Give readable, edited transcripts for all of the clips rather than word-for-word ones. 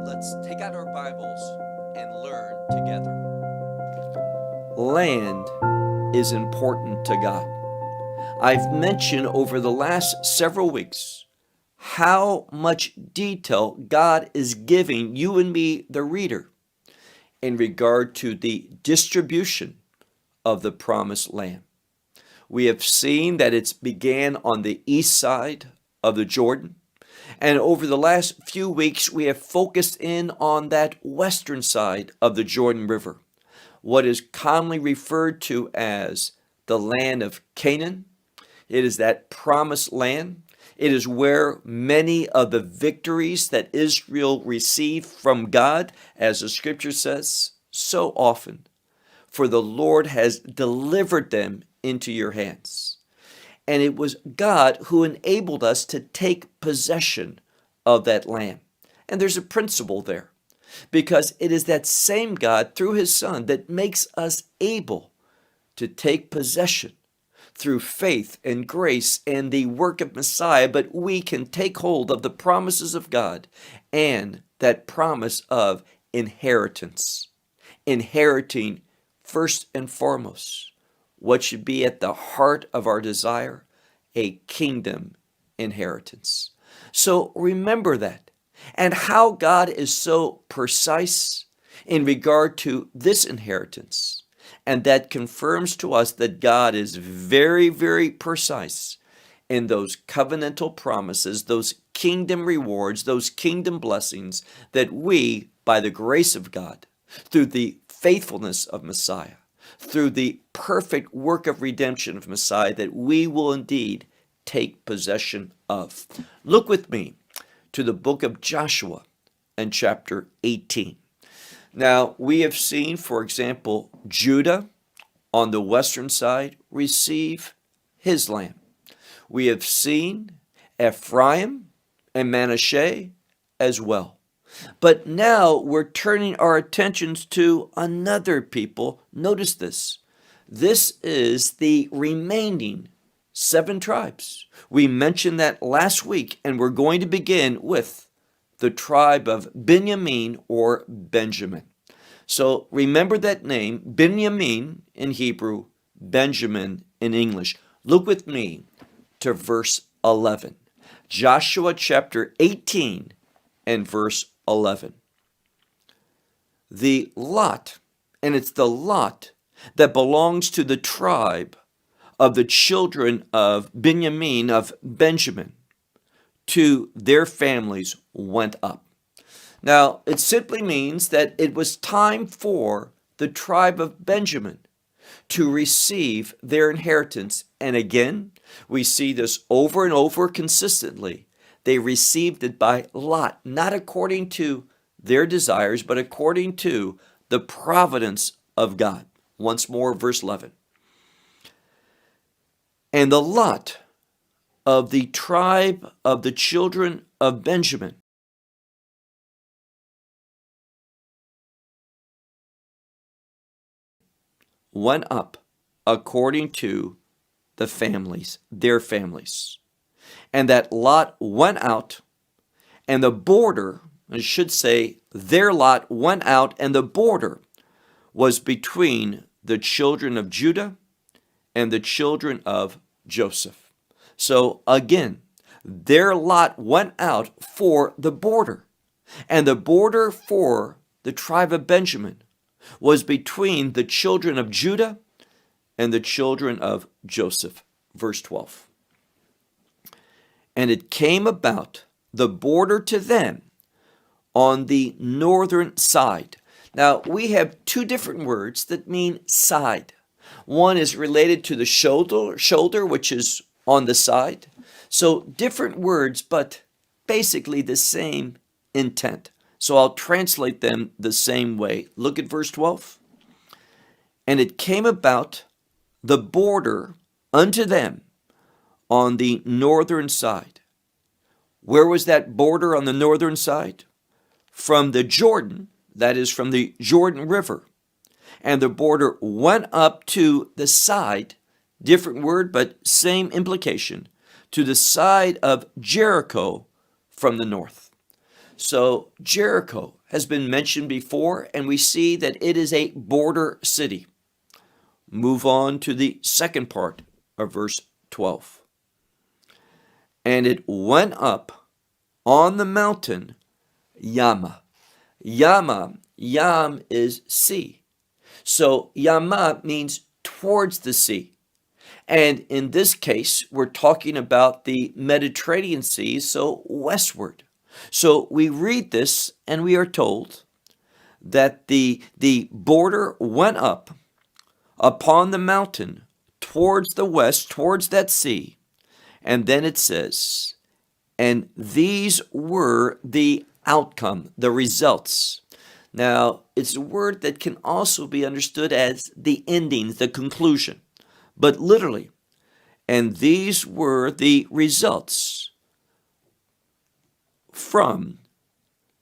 Let's take out our Bibles and learn together. Land is important to God. I've mentioned over the last several weeks how much detail God is giving you and me, the reader, in regard to the distribution of the promised land. We have seen that it's began on the east side of the Jordan. And over the last few weeks, we have focused in on that western side of the Jordan River, what is commonly referred to as the land of Canaan. It is that promised land. It is where many of the victories that Israel received from God, as the scripture says so often, for the Lord has delivered them into your hands. And it was God who enabled us to take possession of that land. And there's a principle there, because it is that same God through his Son that makes us able to take possession through faith and grace and the work of Messiah. But we can take hold of the promises of God and that promise of inheritance, inheriting first and foremost what should be at the heart of our desire, a kingdom inheritance. So remember that, and how God is so precise in regard to this inheritance, and that confirms to us that God is very, very precise in those covenantal promises, those kingdom rewards, those kingdom blessings that we, by the grace of God, through the faithfulness of Messiah, through the perfect work of redemption of Messiah, that we will indeed take possession of. Look with me to the book of Joshua and chapter 18. Now, we have seen, for example, Judah on the western side receive his land. We have seen Ephraim and Manasseh as well. But now we're turning our attentions to another people. Notice this. This is the remaining 7 tribes. We mentioned that last week, and we're going to begin with the tribe of Beniamin or Benjamin. So remember that name, Beniamin in Hebrew, Benjamin in English. Look with me to verse 11. Joshua chapter 18 and verse 11. The lot, and it's the lot that belongs to the tribe of the children of Beniamin, of Benjamin, to their families went up. Now, it simply means that it was time for the tribe of Benjamin to receive their inheritance. And again, we see this over and over consistently. They received it by lot, not according to their desires, but according to the providence of God. Once more, verse 11. And the lot of the tribe of the children of Benjamin went up according to the families, their families. And that lot went out, and the border, I should say, their lot went out, and the border was between the children of Judah and the children of Joseph. So again, their lot went out for the border, and the border for the tribe of Benjamin was between the children of Judah and the children of Joseph. Verse 12. And it came about the border to them on the northern side. Now, we have 2 different words that mean side. One is related to the shoulder, which is on the side. So different words, but basically the same intent. So I'll translate them the same way. Look at verse 12. And it came about the border unto them on the northern side. Where was that border on the northern side? From the Jordan, that is from the Jordan River. And the border went up to the side, different word but same implication, to the side of Jericho from the north. So Jericho has been mentioned before, and we see that it is a border city. Move on to the second part of verse 12. And it went up on the mountain Yama. Yam is sea. So Yama means towards the sea. And in this case, we're talking about the Mediterranean Sea, so westward. So we read this and we are told that the border went up upon the mountain towards the west, towards that sea. And then it says, and these were the outcome, the results. Now, it's a word that can also be understood as the endings, the conclusion. But literally, and these were the results from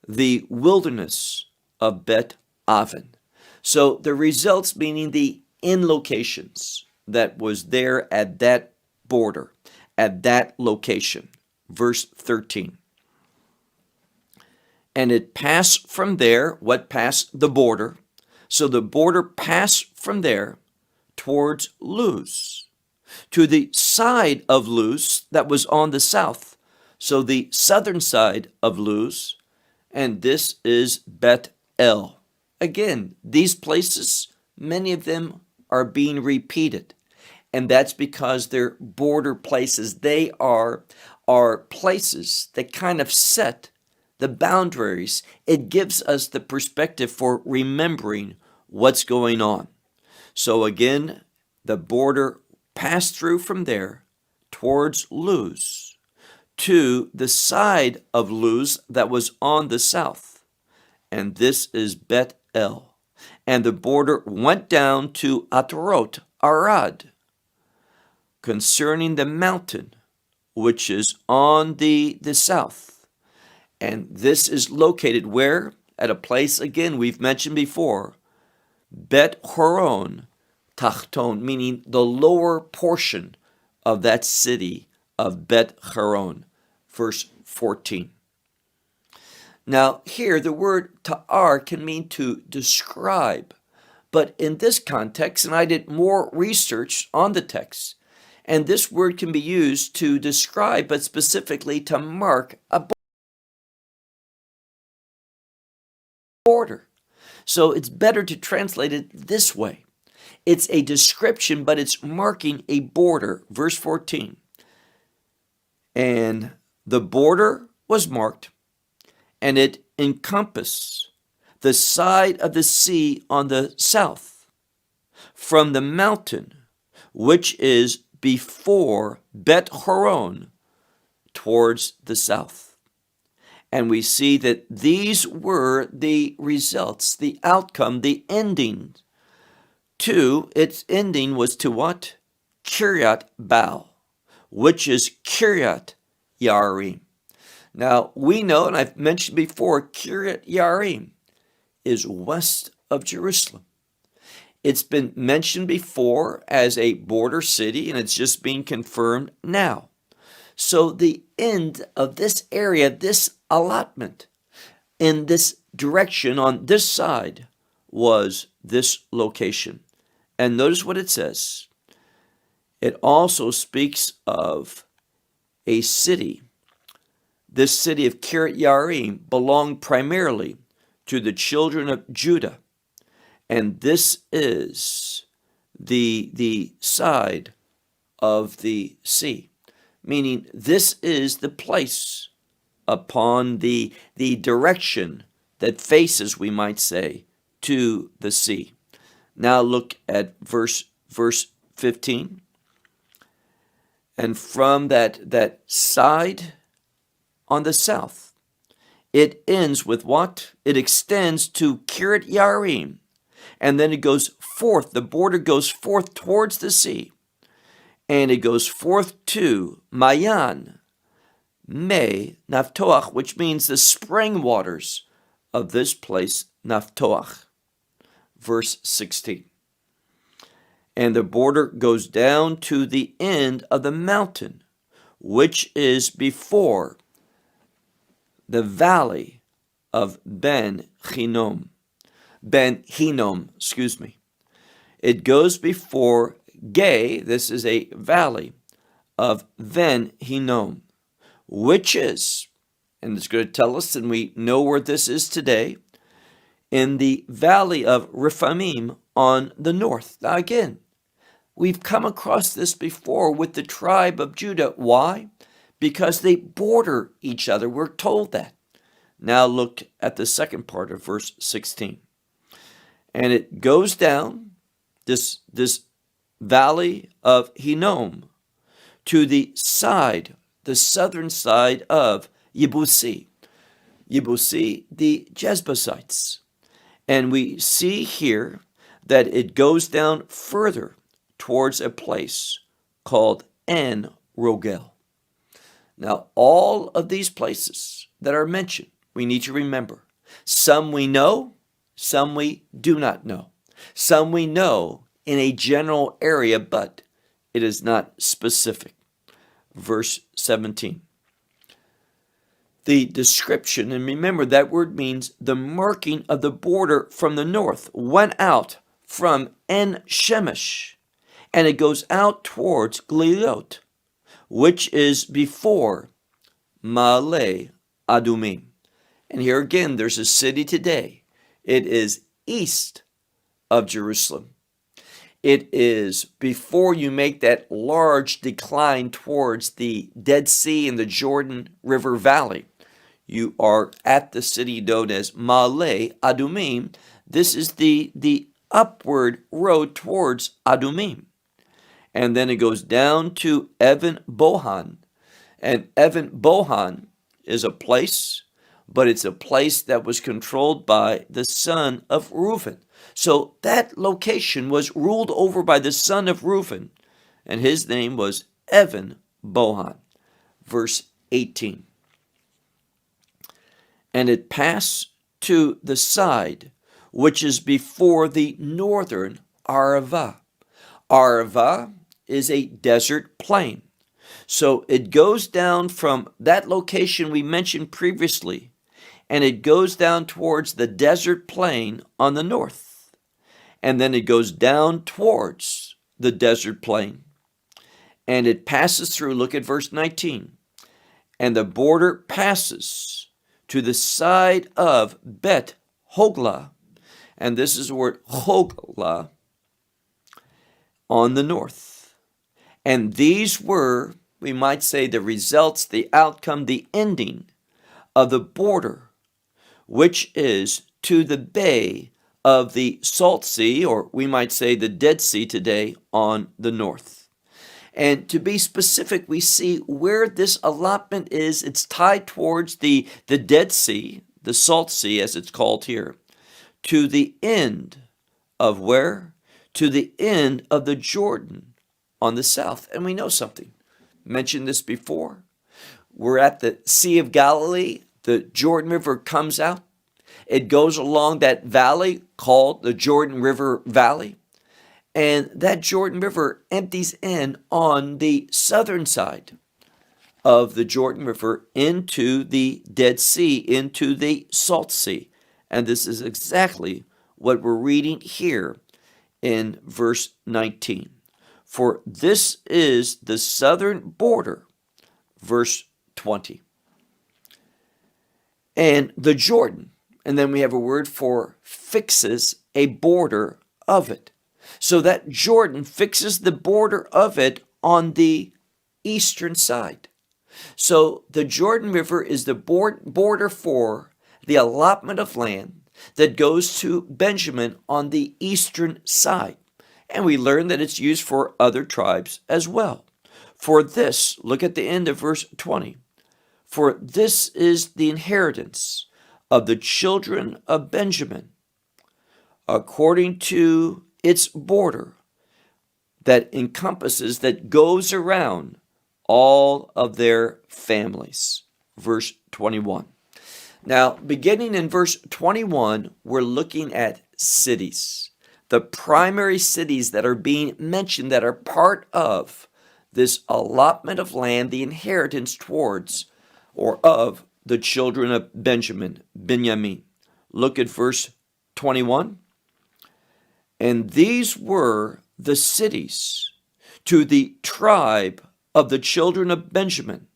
the wilderness of Bet-Aven. So the results meaning the end locations that was there at that border, at that location. Verse 13. And it passed from there, what passed? The border. So the border passed from there towards Luz, to the side of Luz that was on the south. So the southern side of Luz, and this is Bet-El. Again, these places, many of them are being repeated, and that's because they're border places. They are places that kind of set the boundaries. It gives us the perspective for remembering what's going on. So again, the border passed through from there towards Luz to the side of Luz that was on the south. And this is Bet-El. And the border went down to Atarot, Arad, concerning the mountain which is on the south. And this is located where? At a place, again, we've mentioned before, Bet-Horon Tachton, meaning the lower portion of that city of Bet-Horon, verse 14. Now here the word ta'ar can mean to describe, but in this context, and I did more research on the text, and this word can be used to describe, but specifically to mark a border. So it's better to translate it this way. It's a description, but it's marking a border. Verse 14. And the border was marked, and it encompassed the side of the sea on the south, from the mountain which is before Bet-Horon towards the south. And we see that these were the results, the outcome, the ending. Its ending was to what? Kiryat Baal, which is Kiryat Yarim. Now, we know, and I've mentioned before, Kiryat Yarim is west of Jerusalem. It's been mentioned before as a border city, and it's just being confirmed now. So the end of this area, this allotment, in this direction on this side, was this location. And notice what it says. It also speaks of a city. This city of Kiryat Yarim belonged primarily to the children of Judah. And this is the side of the sea, meaning this is the place upon the direction that faces, we might say, to the sea. Now look at verse 15. And from that side on the south, it ends with what? It extends to Kiryat Yarim. And then it goes forth, the border goes forth towards the sea. And it goes forth to Mayan, Me, Naftoach, which means the spring waters of this place, Naftoach. Verse 16. And the border goes down to the end of the mountain, which is before the valley of Ben-Hinnom. Ben-Hinnom, excuse me. It goes before Gay, this is a valley, of Ben-Hinnom, which is, and it's going to tell us, and we know where this is today, in the valley of Rephaim on the north. Now again, we've come across this before with the tribe of Judah. Why? Because they border each other. We're told that. Now look at the second part of verse 16. And it goes down, this valley of Hinnom, to the side, the southern side of Yebusi. Yebusi, the Jebusites. And we see here that it goes down further towards a place called En Rogel. Now, all of these places that are mentioned, we need to remember. Some we know, some we do not know. Some we know in a general area, but it is not specific. Verse 17. The description, and remember that word means the marking of the border from the north, went out from En Shemesh, and it goes out towards Glilot, which is before Ma'ale Adumim. And here again, there's a city today. It is east of Jerusalem. It is before you make that large decline towards the Dead Sea and the Jordan River Valley. You are at the city known as Ma'ale Adumim. This is the upward road towards Adumim. And then it goes down to Even Bohan. And Even Bohan is a place, but it's a place that was controlled by the son of Reuben. So that location was ruled over by the son of Reuben, and his name was Even Bohan. Verse 18. And it passed to the side which is before the northern Arava. Arava is a desert plain. So it goes down from that location we mentioned previously, and it goes down towards the desert plain on the north. And then it goes down towards the desert plain. And it passes through, look at verse 19. And the border passes to the side of Bet-Hogla, and this is the word Hogla, on the north. And these were, we might say, the results, the outcome, the ending of the border, which is to the bay of the Salt Sea, or we might say the Dead Sea today, on the north. And to be specific, we see where this allotment is. It's tied towards the Dead Sea, the Salt Sea as it's called here, to the end of where? To the end of the Jordan on the south. And we know something. Mentioned this before. We're at the Sea of Galilee. The Jordan River comes out. It goes along that valley called the Jordan River Valley. And that Jordan River empties in on the southern side of the Jordan River into the Dead Sea, into the Salt Sea. And this is exactly what we're reading here in verse 19. For this is the southern border, verse 20. And the Jordan, and then we have a word for fixes a border of it. So that Jordan fixes the border of it on the eastern side. So the Jordan River is the border for the allotment of land that goes to Benjamin on the eastern side. And we learn that it's used for other tribes as well. For this, look at the end of verse 20. For this is the inheritance of the children of Benjamin, according to its border that encompasses, that goes around all of their families. Verse 21. Now, beginning in verse 21, we're looking at cities. The primary cities that are being mentioned that are part of this allotment of land, the inheritance towards or of the children of Beniamin. Look at verse 21. And these were the cities to the tribe of the children of Benjamin,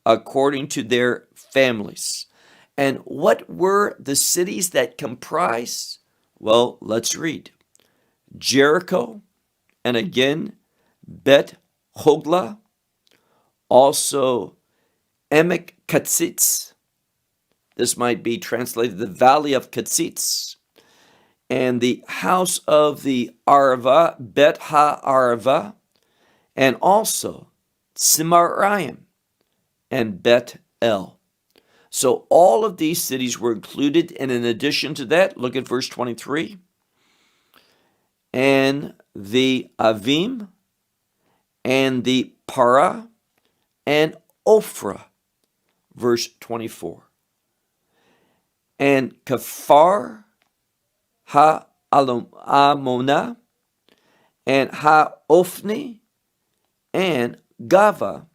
according to their families. And what were the cities that comprise? Well, let's read. Jericho, and again, Bet-Hogla, also Emek-keziz. This might be translated the valley of Keziz, and the house of the Arava, Bet-ha-arava, and also Simaraim and Bet-el. So all of these cities were included, and in addition to that, look at verse 23. And the Avim, and the Para, and Ophrah, verse 24. And Kafar, Ha-Amona, and Ha-Ophni, and Gava,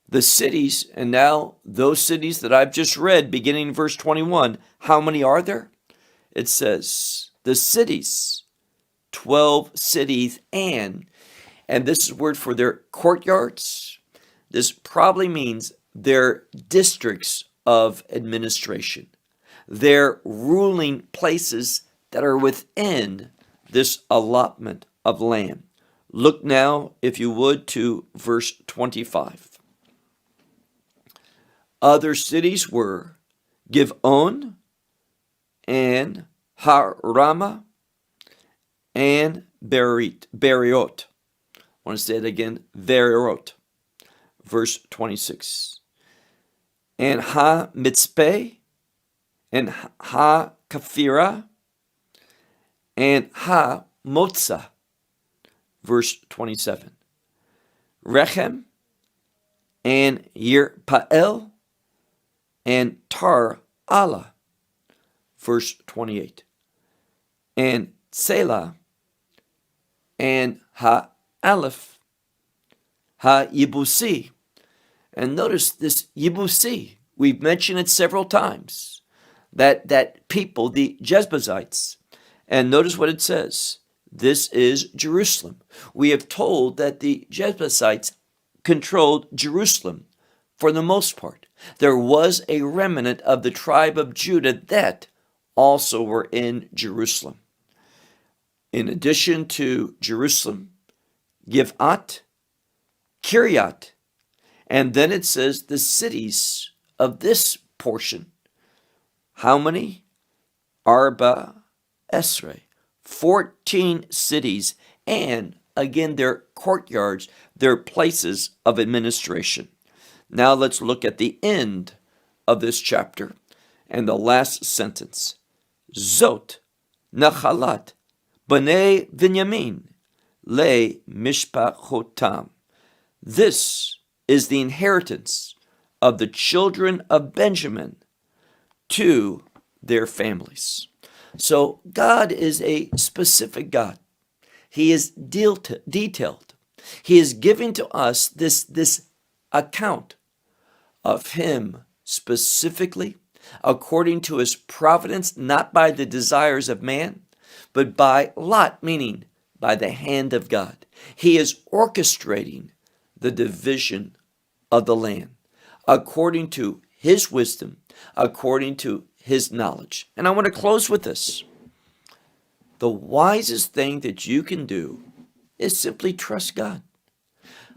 the cities. And now those cities that I've just read, beginning in verse 21, how many are there? It says, the cities, 12 cities, and this is a word for their courtyards. This probably means their districts of administration, their ruling places that are within this allotment of land. Look now, if you would, to verse 25. Other cities were Giv'on and Harama and Beriot. I want to say it again, Beriot. Verse 26. And Ha-Mitzpeh and Ha-Kafira and Ha-Motza. Verse 27. Rechem and Yirpael and Tar-Allah. Verse 28. And Selah and Ha-Aleph, Ha-Yebusi. And notice this Yebusi, we've mentioned it several times, that people, the Jebusites. And notice what it says. This is Jerusalem. We have told that the Jebusites controlled Jerusalem for the most part. There was a remnant of the tribe of Judah that also were in Jerusalem. In addition to Jerusalem, Givat, Kiryat, and then it says the cities of this portion. How many? Arba Esrei, 14 cities, and again their courtyards, their places of administration. Now let's look at the end of this chapter and the last sentence. Zot Nachalat Bnei Beniamin Le Mishpachotam. This is the inheritance of the children of Benjamin to their families. So God is a specific God. He is detailed. He is giving to us this account of him specifically according to his providence, not by the desires of man, but by lot, meaning by the hand of God. He is orchestrating the division of the land according to his wisdom, according to his knowledge. And I want to close with this. The wisest thing that you can do is simply trust God.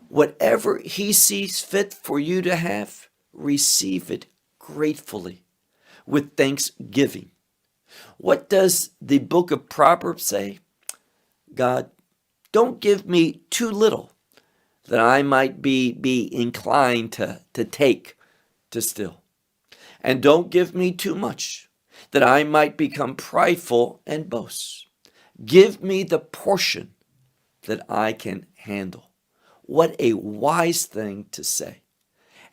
Whatever he sees fit for you to have, receive it gratefully with thanksgiving. What does the book of Proverbs say? God, don't give me too little that I might be inclined to take to steal. And don't give me too much that I might become prideful and boast. Give me the portion that I can handle. What a wise thing to say.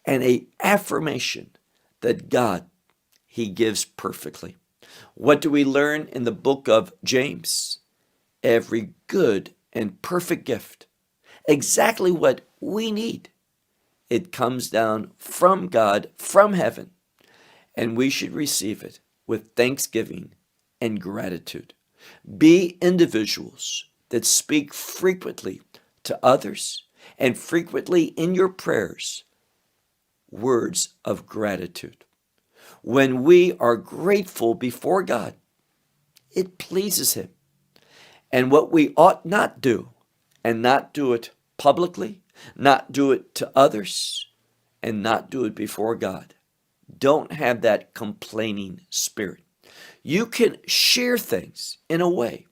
And an affirmation that God, he gives perfectly. What do we learn in the book of James? Every good and perfect gift, exactly what we need, It comes down from God, from heaven, and we should receive it with thanksgiving and gratitude. Be individuals that speak frequently to others and frequently in your prayers words of gratitude. When we are grateful before God, it pleases Him. And what we ought not do, and not do it publicly, not do it to others, and not do it before God. Don't have that complaining spirit. You can share things in a way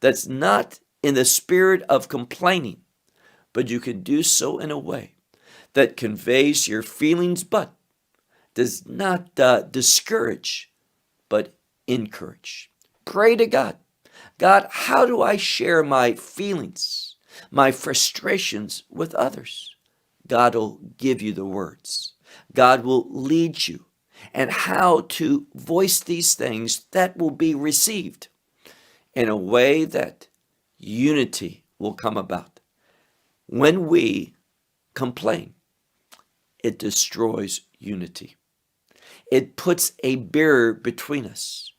that's not in the spirit of complaining, but you can do so in a way that conveys your feelings, but does not discourage, but encourage. Pray to God. God, how do I share my feelings, my frustrations with others? God will give you the words. God will lead you and how to voice these things that will be received in a way that unity will come about. When we complain, it destroys unity. It puts a barrier between us,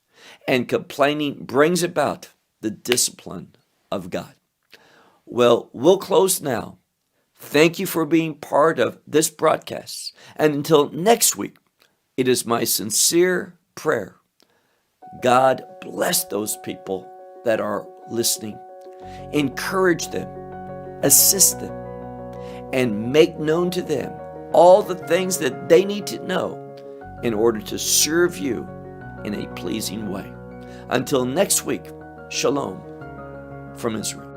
and complaining brings about the discipline of God. Well, we'll close now. Thank you for being part of this broadcast. And until next week, it is my sincere prayer. God bless those people that are listening. Encourage them, assist them, and make known to them all the things that they need to know in order to serve you in a pleasing way. Until next week, shalom from Israel.